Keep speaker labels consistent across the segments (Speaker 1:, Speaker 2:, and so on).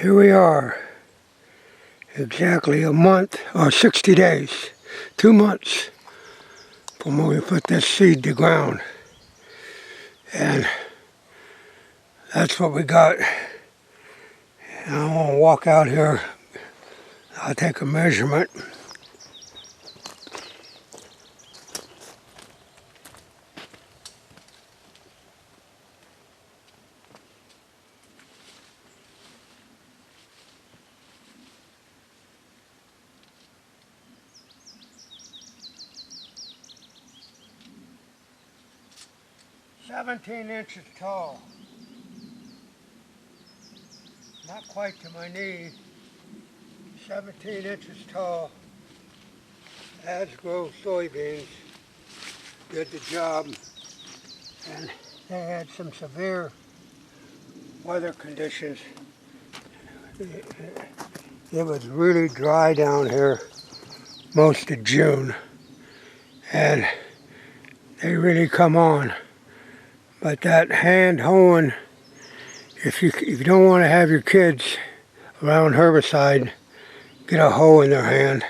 Speaker 1: Here we are, exactly a month or 60 days, 2 months from when we put this seed to ground. And that's what we got. And I'm gonna walk out here. I'll take a measurement. "17 inches tall. Not quite to my knee. 17 inches tall. Asgrow soybeans did the job, and they had some severe weather conditions. It was really dry down here most of June, and they really come on. But that hand hoeing, if you don't want to have your kids around herbicide, get a hoe in their hand,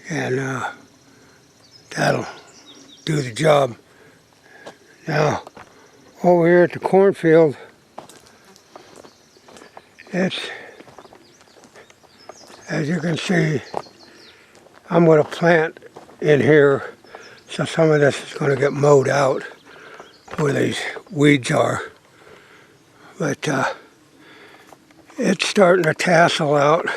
Speaker 1: and that'll do the job. Now, over here at the cornfield, it's, as you can see, I'm going to plant in here, so some of this is going to get mowed out where these weeds are. But it's starting to tassel out,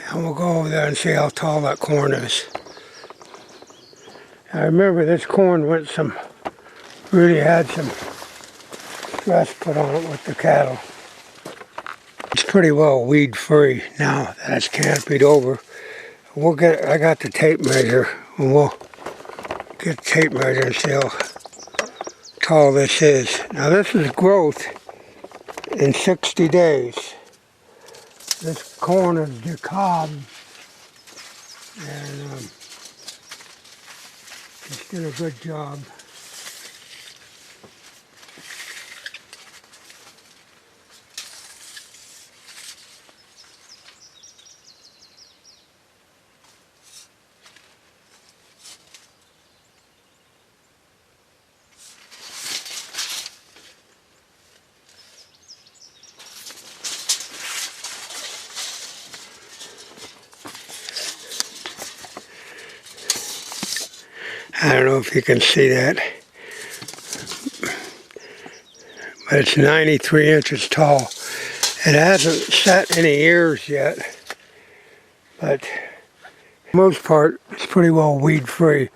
Speaker 1: and we'll go over there and see how tall that corn is. I remember this corn really had some stress put on it with the cattle. It's pretty well weed free now that it's canopied over. I got the tape measure, and we'll get the tape measure and see how tall this is. Now this is growth in 60 days. This corn is decob, and it's did a good job. I don't know if you can see that, but it's 93 inches tall. It hasn't set any ears yet, but for the most part, it's pretty well weed free,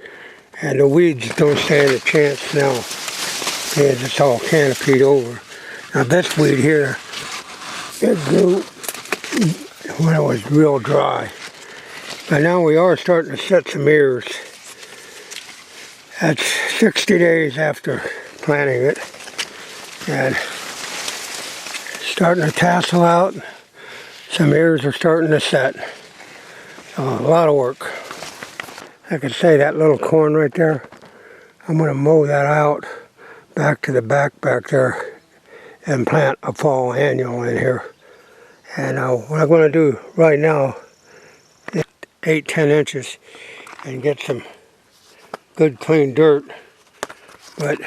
Speaker 1: and the weeds don't stand a chance now because it's all canopied over. Now this weed here, it grew when it was real dry, but now we are starting to set some ears. That's 60 days after planting it, and starting to tassel out. Some ears are starting to set. So a lot of work. I could say that little corn right there, I'm going to mow that out back to the back there and plant a fall annual in here. And what I'm going to do right now is 8-10 inches and get some good clean dirt. But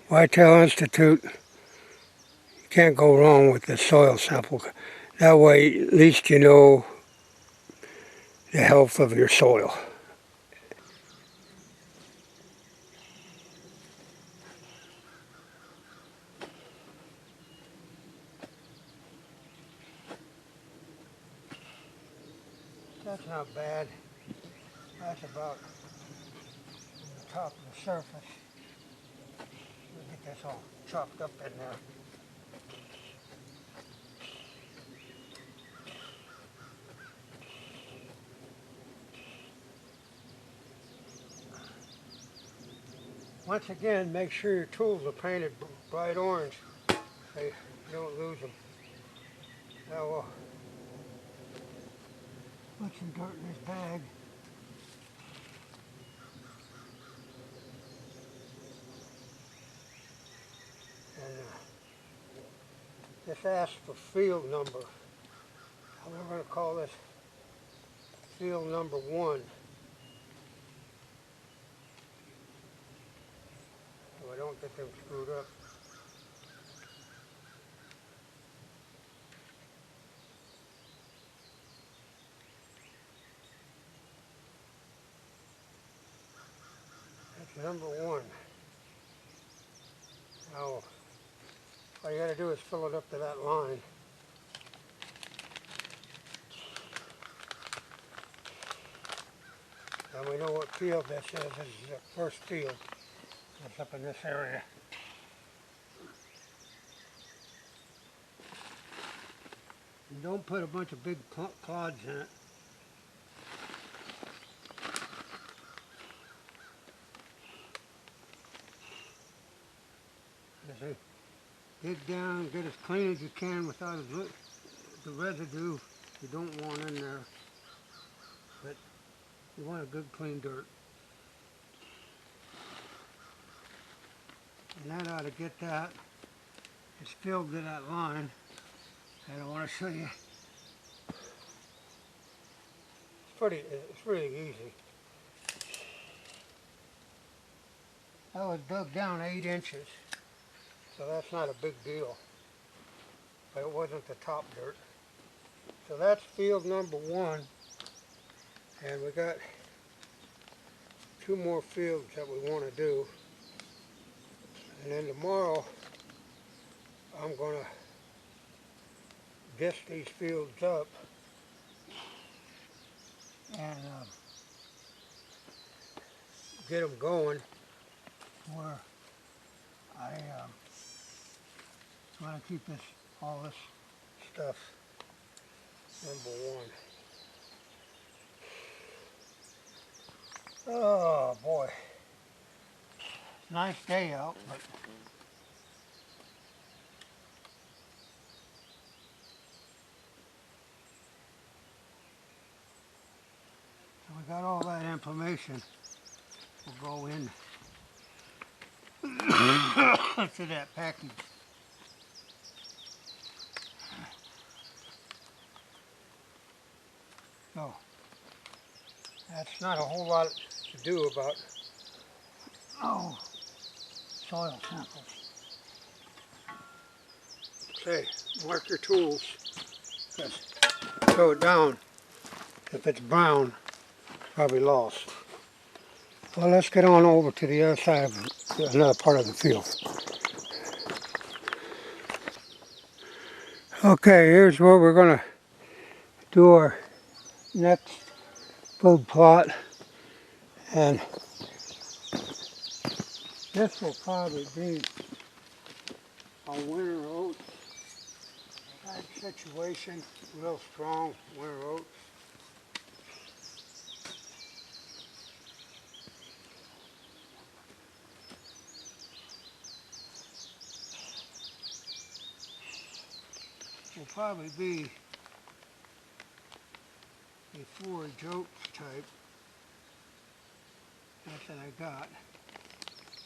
Speaker 1: Whitetail Institute, you can't go wrong with the soil sample. That way at least you know the health of your soil. That's not bad. That's about the top of the surface. We'll get this all chopped up in there. Once again, make sure your tools are painted bright orange so you don't lose them. Now we'll put some dirt in this bag. And This asks for field number. We're going to call this field number 1. So I don't get them screwed up. That's number 1. Now, all you got to do is fill it up to that line. And we know what field this is. This is the first field. It's up in this area. And don't put a bunch of big clods in it. Dig down, get as clean as you can without the residue you don't want in there. But you want a good clean dirt. And that ought to get that. It's filled to that line. And I want to show you. It's really easy. That was dug down 8 inches. So that's not a big deal, but it wasn't the top dirt. So that's field number 1, and we got 2 more fields that we want to do. And then tomorrow, I'm going to disc these fields up and get them going where I want to keep all this stuff number 1. Oh boy, nice day out, but so we got all that information. We'll go in to that package. So, that's not a whole lot to do about soil samples. Say, mark your tools. Just throw it down. If it's brown, it's probably lost. Well, let's get on over to the other side of another part of the field. Okay, here's where we're going to do our next food plot, and this will probably be a winter oats type situation, real strong winter oats. Will probably be a forage oats type. That's what I got.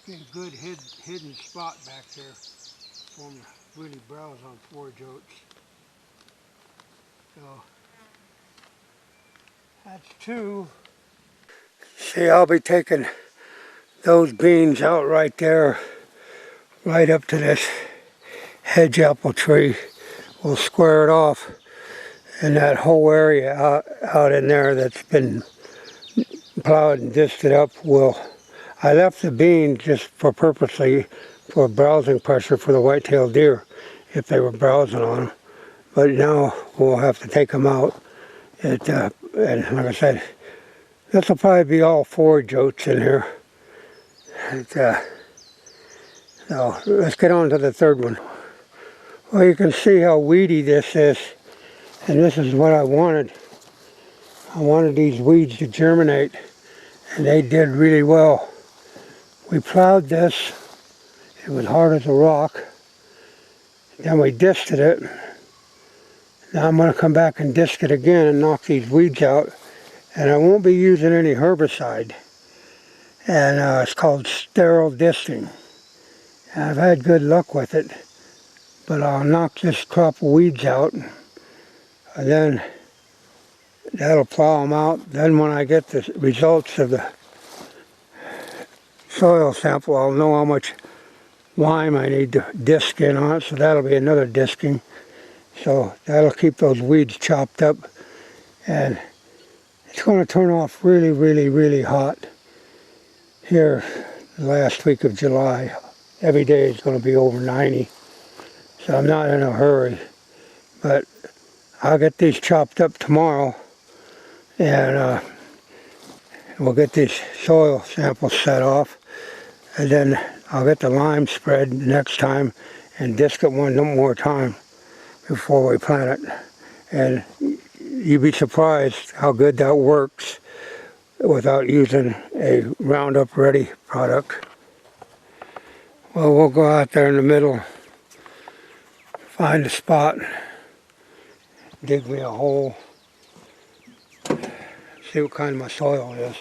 Speaker 1: Get a good hidden spot back there for them to really browse on forage oats. So that's 2. See, I'll be taking those beans out right there, right up to this hedge apple tree. We'll square it off, and that whole area out in there that's been plowed and disced up I left the beans just purposely for browsing pressure for the white-tailed deer if they were browsing on them. But now we'll have to take them out. And like I said, this will probably be all forage oats in here. So let's get on to the third one. Well, you can see how weedy this is, and this is what I wanted. I wanted these weeds to germinate, and they did really well. We plowed this. It was hard as a rock. Then we disced it. Now I'm going to come back and disc it again and knock these weeds out. And I won't be using any herbicide. And it's called sterile disting. And I've had good luck with it. But I'll knock this crop of weeds out, and then that'll plow them out. Then when I get the results of the soil sample, I'll know how much lime I need to disc in on it, so that'll be another disking. So that'll keep those weeds chopped up, and it's going to turn off really, really, really hot here the last week of July. Every day is going to be over 90, so I'm not in a hurry. But I'll get these chopped up tomorrow, and we'll get these soil samples set off, and then I'll get the lime spread next time and disc it one more time before we plant it. And you'd be surprised how good that works without using a Roundup Ready product. Well, we'll go out there in the middle, find a spot, dig me a hole, see what kind of my soil is.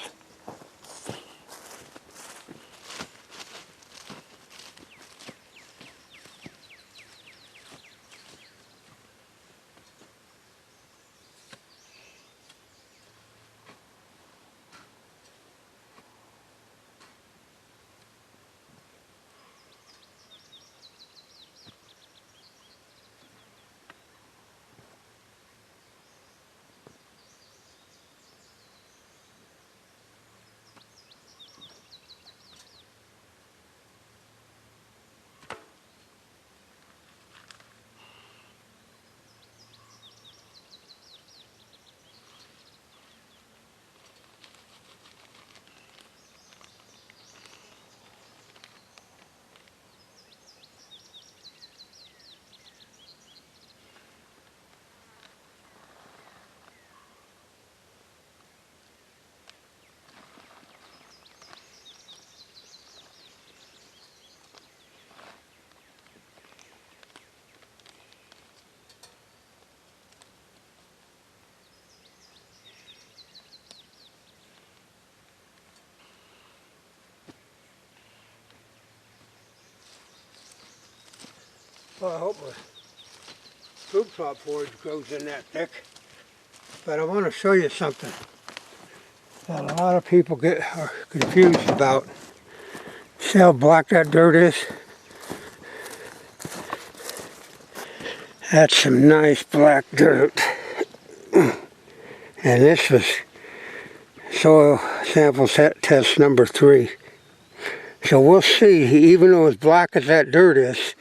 Speaker 1: Well, I hope my food plot forage grows in that thick. But I want to show you something that a lot of people are confused about. See how black that dirt is? That's some nice black dirt. And this was soil sample test number 3. So we'll see, even though as black as that dirt is,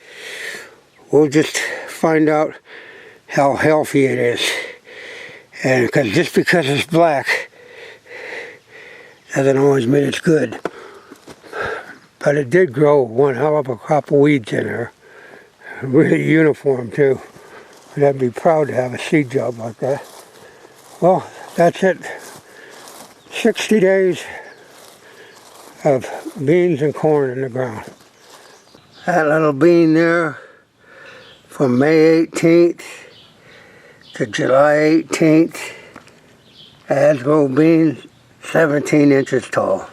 Speaker 1: we'll just find out how healthy it is. And because just because it's black doesn't always mean it's good. But it did grow one hell of a crop of weeds in there. Really uniform too. And I'd be proud to have a seed job like that. Well, that's it. 60 days of beans and corn in the ground. That little bean there, from May 18th to July 18th, Hasbro beans, 17 inches tall.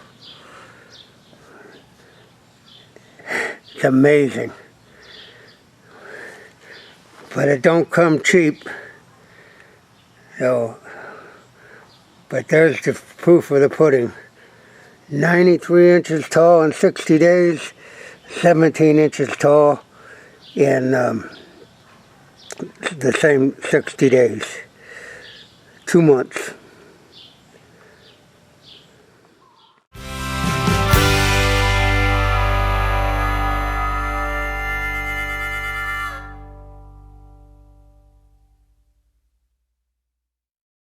Speaker 1: It's amazing. But it don't come cheap. So, but there's the proof of the pudding. 93 inches tall in 60 days, 17 inches tall in the same 60 days. 2 months.